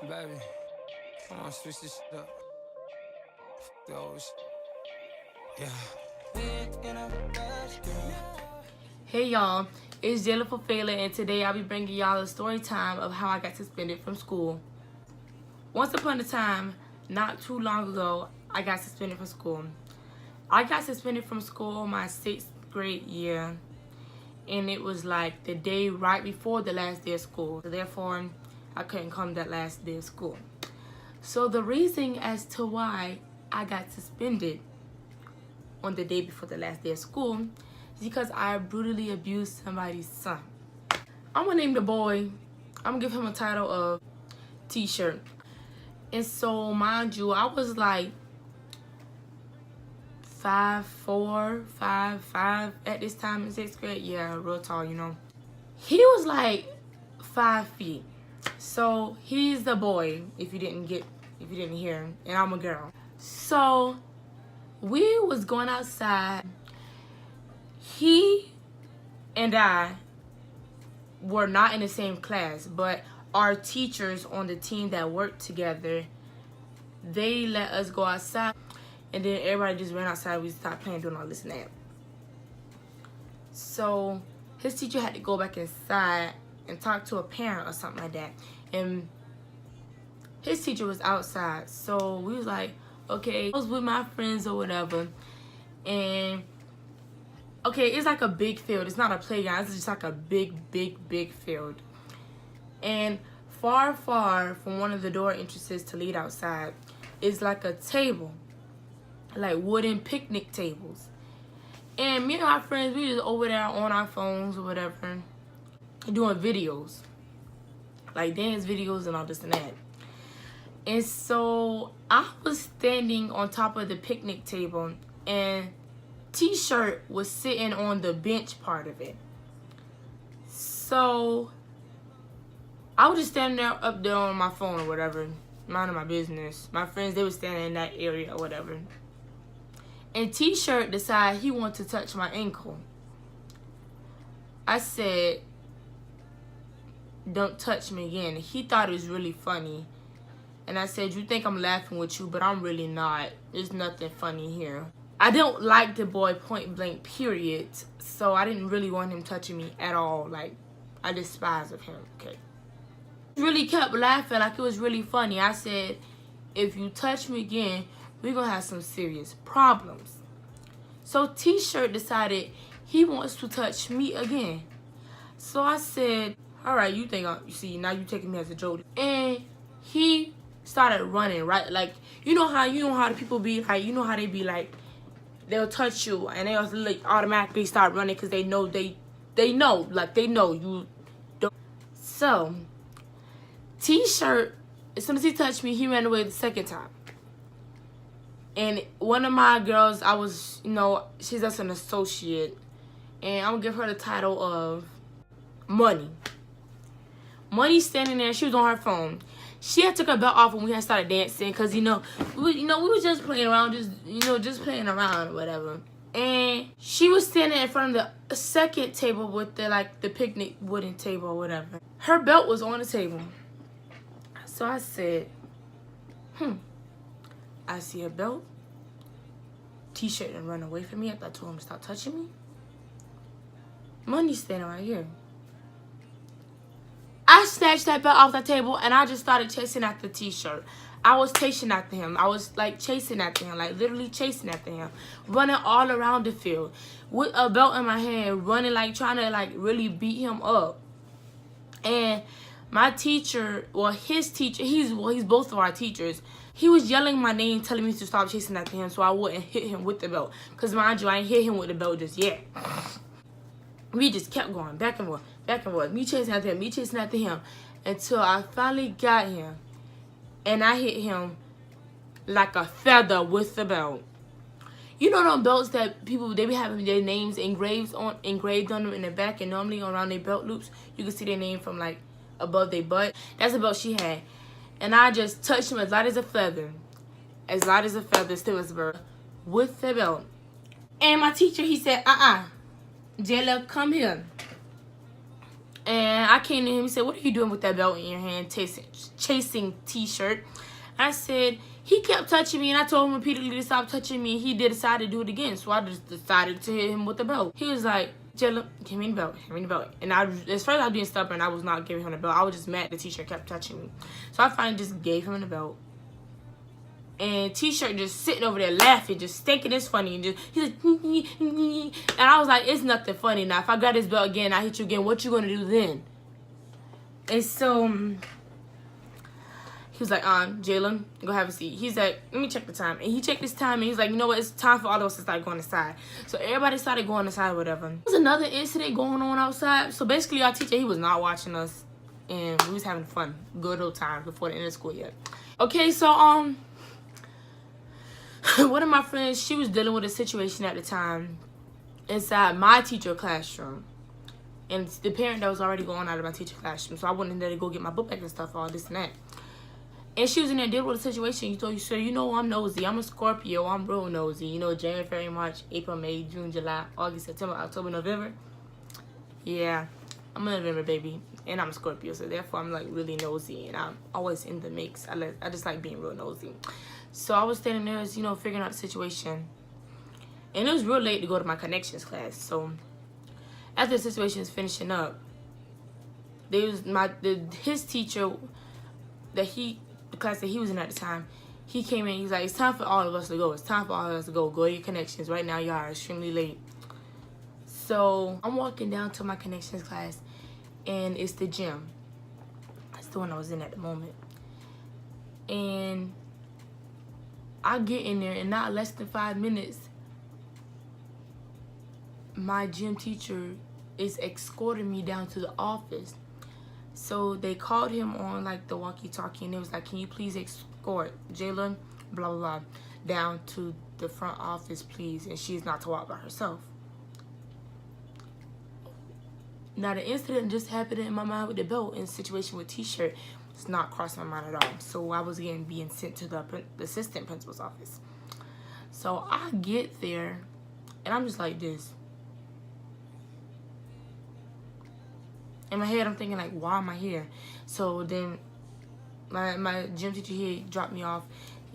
Baby, I wanna switch this shit up. Fuck the old shit. Yeah. Hey y'all, it's Jennifer Fela, and today I'll be bringing y'all a story time of how I got suspended from school. Once upon a time, not too long ago, I got suspended from school. I got suspended from school my 6th grade year, and it was like the day right before the last day of school. Therefore, I couldn't come that last day of school. So the reason as to why I got suspended on the day before the last day of school is because I brutally abused somebody's son. I'm gonna name the boy, I'm gonna give him a title of T-shirt. And so, mind you, I was like 5'4", 5'5" at this time in 6th grade. Yeah, real tall, you know. He was like 5 feet. So he's the boy, if you didn't hear him, and I'm a girl. So we was going outside. He and I were not in the same class, but our teachers on the team that worked together, they let us go outside, and then everybody just ran outside. We stopped playing, doing all this and that. So his teacher had to go back inside and talk to a parent or something like that, and his teacher was outside. So we was like, okay, I was with my friends or whatever, and okay, it's like a big field. It's not a playground. It's just like a big field. And far from one of the door entrances to lead outside is like a table, like wooden picnic tables. And me and my friends, we just over there on our phones or whatever, doing videos, like dance videos and all this and that. And so I was standing on top of the picnic table, and T-shirt was sitting on the bench part of it. So I was just standing there up there on my phone or whatever, minding my business. My friends, they were standing in that area or whatever. And T-shirt decided he wanted to touch my ankle. I said, "Don't touch me again." He thought it was really funny. And I said, "You think I'm laughing with you, but I'm really not. There's nothing funny here." I don't like the boy point blank, period. So I didn't really want him touching me at all. Like, I despise of him, okay? He really kept laughing like it was really funny. I said, "If you touch me again, we're going to have some serious problems." So T-shirt decided he wants to touch me again. So I said, "All right, you think, you see, now you taking me as a joke." And he started running, right? Like, you know how the people be like, you know how they be like, they'll touch you and they'll like automatically start running because they know they know you don't. So T-shirt, as soon as he touched me, he ran away the second time. And one of my girls, I was, you know, she's just an associate, and I'm gonna give her the title of Money. Money's standing there. She was on her phone. She had took her belt off when we had started dancing, because, we were just playing around, just playing around or whatever. And she was standing in front of the second table with the picnic wooden table or whatever. Her belt was on the table. So I said, I see a belt. T-shirt and run away from me after I told him to stop touching me. Money's standing right here. I snatched that belt off the table and I just started chasing after T-shirt. I was chasing after him. I was chasing after him, literally chasing after him, running all around the field with a belt in my hand, running trying to really beat him up. And my teacher, well, his teacher, he's both of our teachers. He was yelling my name, telling me to stop chasing after him so I wouldn't hit him with the belt. Because mind you, I ain't hit him with the belt just yet. We just kept going back and forth. Me chasing after him until I finally got him. And I hit him like a feather with the belt. You know them belts that people, they be having their names engraved on them in the back, and normally around their belt loops, you can see their name from above their butt. That's the belt she had. And I just touched him as light as a feather. As light as a feather, still as a bird. With the belt. And my teacher, he said, Jayla, come here. And I came to him, he said, what are you doing with that belt in your hand, chasing T-shirt? I said, he kept touching me, and I told him repeatedly to stop touching me, and he decided to do it again. So I just decided to hit him with the belt. He was like, Jayla, give me the belt, give me the belt. And at first I was being stubborn, I was not giving him the belt. I was just mad the T-shirt kept touching me. So I finally just gave him the belt. And T-shirt just sitting over there laughing, just thinking it's funny, and just he's like, and I was like, it's nothing funny. Now if I got this belt again, I hit you again, what you gonna do then? And so he was like, Jalen, go have a seat. He's like, let me check the time. And he checked his time, and he's like, you know what, it's time for all of us to start going inside. So everybody started going inside, whatever. There was another incident going on outside. So basically our teacher, he was not watching us, and we was having fun, good old time before the end of school yet. Okay, so one of my friends, she was dealing with a situation at the time inside my teacher classroom. And the parent that was already going out of my teacher classroom. So I went in there to go get my book back and stuff, all this and that. And she was in there dealing with a situation. You told you, so you know I'm nosy. I'm a Scorpio. I'm real nosy. You know, January, February, March, April, May, June, July, August, September, October, November. Yeah, I'm a November baby. And I'm a Scorpio. So therefore, I'm like really nosy. And I'm always in the mix. I just like being real nosy. So I was standing there, you know, figuring out the situation. And it was real late to go to my connections class. So after the situation was finishing up, his teacher, the class that he was in at the time, he came in, he's like, it's time for all of us to go. It's time for all of us to go. Go to your connections. Right now, y'all are extremely late. So I'm walking down to my connections class, and it's the gym. That's the one I was in at the moment. And I get in there, and not less than 5 minutes, my gym teacher is escorting me down to the office. So they called him on like the walkie-talkie, and it was like, can you please escort Jalen, blah, blah, blah, down to the front office, please, and she's not to walk by herself. Now the incident just happened in my mind with the belt, and the situation with T-shirt. It's not crossing my mind at all. So I was being sent to the assistant principal's office. So I get there, and I'm just like this. In my head, I'm thinking like, why am I here? So then my gym teacher here dropped me off,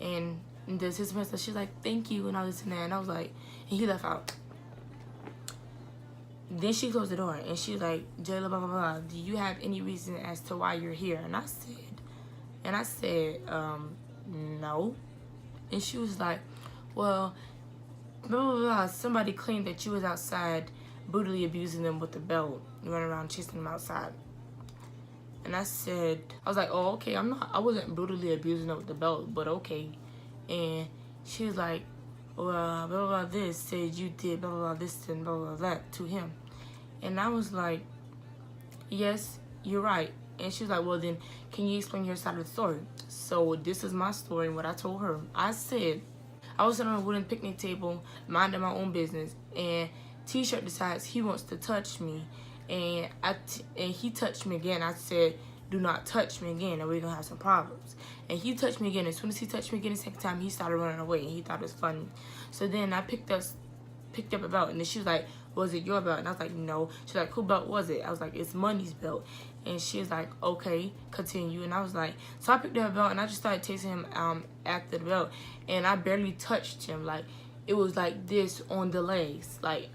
and the assistant principal, she's like, thank you, and all this and that. And I was like, and he left out. Then she closed the door, and she was like, Jayla, blah, blah, blah, do you have any reason as to why you're here? And I said, no. And she was like, well, blah, blah, blah, somebody claimed that you was outside brutally abusing them with the belt, running around chasing them outside. And I was like, oh, okay, I wasn't brutally abusing them with the belt, but okay. And she was like, well, blah, blah, blah, this said you did blah, blah, blah, this and blah, blah, blah, that to him. And I was like, yes, you're right. And she was like, well, then can you explain your side of the story? So this is my story and what I told her. I said, I was sitting on a wooden picnic table, minding my own business, and T-shirt decides he wants to touch me. And he touched me again. I said, do not touch me again, or we're going to have some problems. And he touched me again. As soon as he touched me again the second time, he started running away, and he thought it was funny. So then I picked up a belt, and then she was like, was it your belt? And I was like, no. She's like, whose belt was it? I was like, it's Money's belt. And she was like, okay, continue. And I was like, so I picked up a belt, and I just started chasing him after the belt. And I barely touched him. Like, it was like this on the legs. Like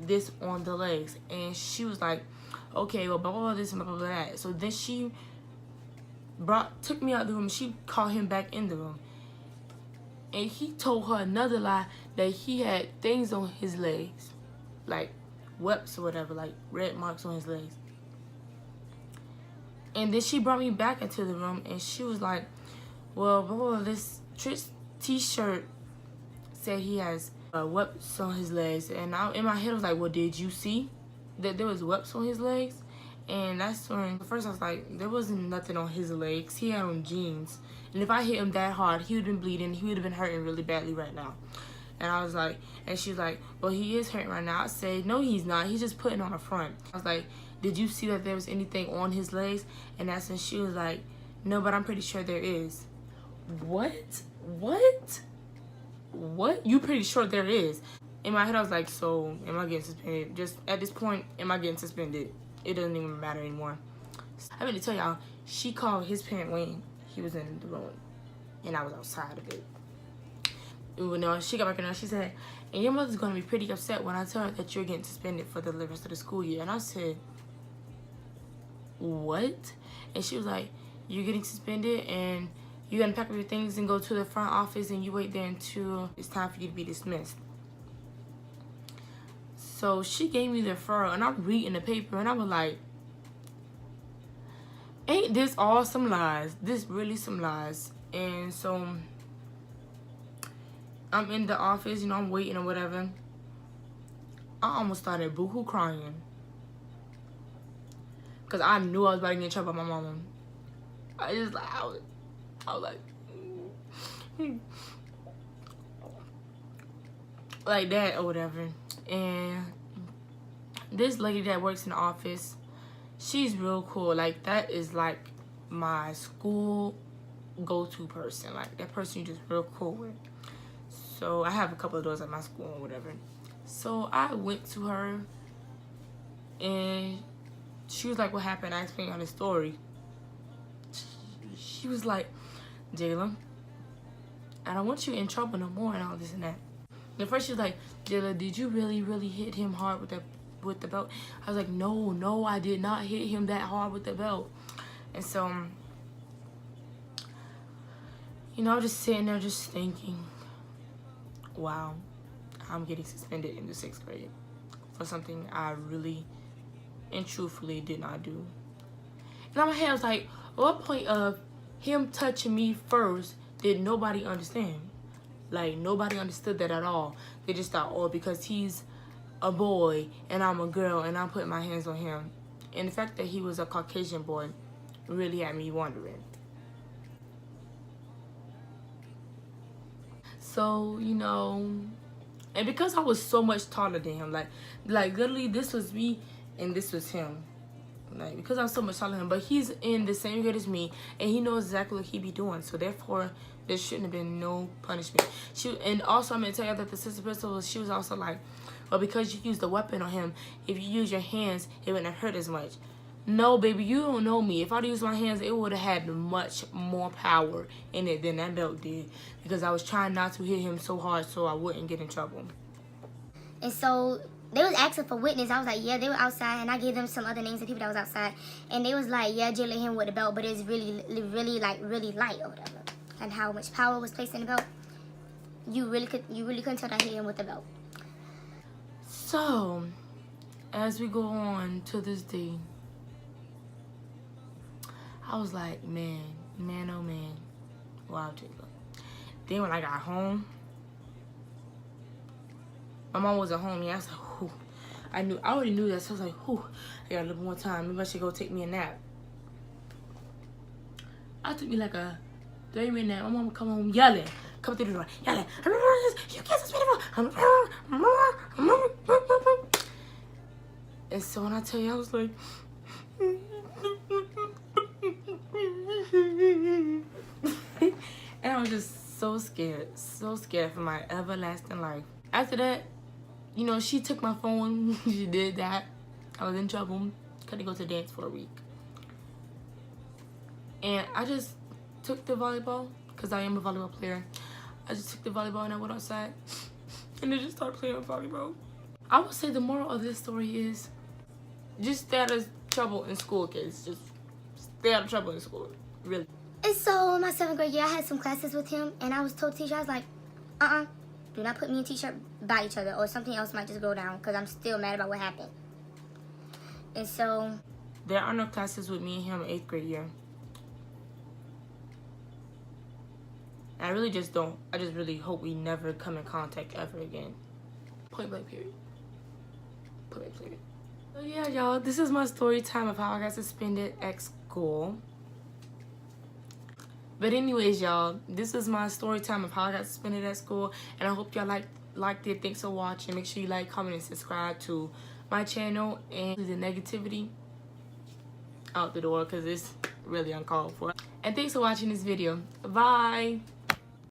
this on the legs. And she was like, okay, well, blah, blah, blah, this and blah, blah, blah, that. So then she took me out of the room. She called him back in the room. And he told her another lie, that he had things on his legs. Like webs or whatever, like red marks on his legs. And then she brought me back into the room, and she was like, well, blah, blah, blah, this T-shirt said he has webs on his legs. And in my head, I was like, well, did you see that there was webs on his legs? And that's when, at first I was like, there wasn't nothing on his legs. He had on jeans. And if I hit him that hard, he would have been bleeding. He would have been hurting really badly right now. And I was like, and she was like, well, he is hurting right now. I said, no, he's not. He's just putting on a front. I was like, did you see that there was anything on his legs? And that's when she was like, no, but I'm pretty sure there is. What? You pretty sure there is? In my head, I was like, so am I getting suspended? Just at this point, am I getting suspended? it doesn't even matter anymore. I mean to tell y'all, she called his parent when he was in the room, and I was outside of it. You know, she got back in there. She said, "And your mother's gonna be pretty upset when I tell her that you're getting suspended for the rest of the school year." And I said, "What?" And she was like, "You're getting suspended, and you're gonna pack up your things and go to the front office, and you wait there until it's time for you to be dismissed." So she gave me the referral, and I'm reading the paper, and I was like, "Ain't this all some lies? This really some lies." And so I'm in the office, you know, I'm waiting or whatever. I almost started boohoo crying. Because I knew I was about to get in trouble by my mama. I was like, like that or whatever. And this lady that works in the office, she's real cool. Like, that is like my school go-to person. Like, that person you just real cool with. So I have a couple of those at my school or whatever. So I went to her, and she was like, "What happened?" I explained her the story. She was like, "Jayla, I don't want you in trouble no more," and all this and that. And at first she was like, "Jayla, did you really hit him hard with the belt?" I was like, no, I did not hit him that hard with the belt. And so, you know, I'm just sitting there just thinking, wow, I'm getting suspended in the 6th grade for something I really and truthfully did not do. And in my head I was like, what point of him touching me first did nobody understand? Like, nobody understood that at all. They just thought, oh, because he's a boy and I'm a girl and I'm putting my hands on him. And the fact that he was a Caucasian boy really had me wondering. So, you know, and because I was so much taller than him, like literally this was me and this was him. Like, because I'm so much taller than him, but he's in the same grade as me and he knows exactly what he be doing. So therefore, there shouldn't have been no punishment. And also, I'm gonna tell you that the assistant principal, she was also like, well, because you used a weapon on him, if you use your hands, it wouldn't have hurt as much. No, baby, you don't know me. If I'd used my hands, it would have had much more power in it than that belt did, because I was trying not to hit him so hard so I wouldn't get in trouble. And so they was asking for witness. I was like, yeah, they were outside, and I gave them some other names of people that was outside, and they was like, yeah, Jayla hit him with the belt, but it's really light or whatever. And how much power was placed in the belt, you really couldn't tell that I hit him with the belt. So, as we go on to this day, I was like, man, oh man, wow, Jacob. Then when I got home, my mom wasn't home yet. I was like, whew. I already knew that, so I was like, whew, I got a little more time. Maybe I should go take me a nap. I took me like a 30-minute nap. My mom would come home yelling, come through the door, yelling, you can't suspend him. And so when I tell you, I was like, and I was just so scared for my everlasting life. After that, you know, she took my phone. She did that. I was in trouble. Couldn't go to dance for a week. And I just took the volleyball, because I am a volleyball player. I just took the volleyball and I went outside and I just started playing volleyball. I would say the moral of this story is just stay out of trouble in school, kids. Just stay out of trouble in school, really. And so in my 7th grade year, I had some classes with him, and I was told teacher, I was like, do not put me and teacher by each other, or something else might just go down, because I'm still mad about what happened. And so there are no classes with me and him in 8th grade year. I really just don't. I just really hope we never come in contact ever again. Point blank period. Point blank period. So yeah, y'all, this is my story time of how I got suspended at school. But anyways, y'all, this is my story time of how I got suspended at school, and I hope y'all liked it. Thanks for watching. Make sure you like, comment, and subscribe to my channel, and the negativity out the door, because it's really uncalled for. And thanks for watching this video. Bye.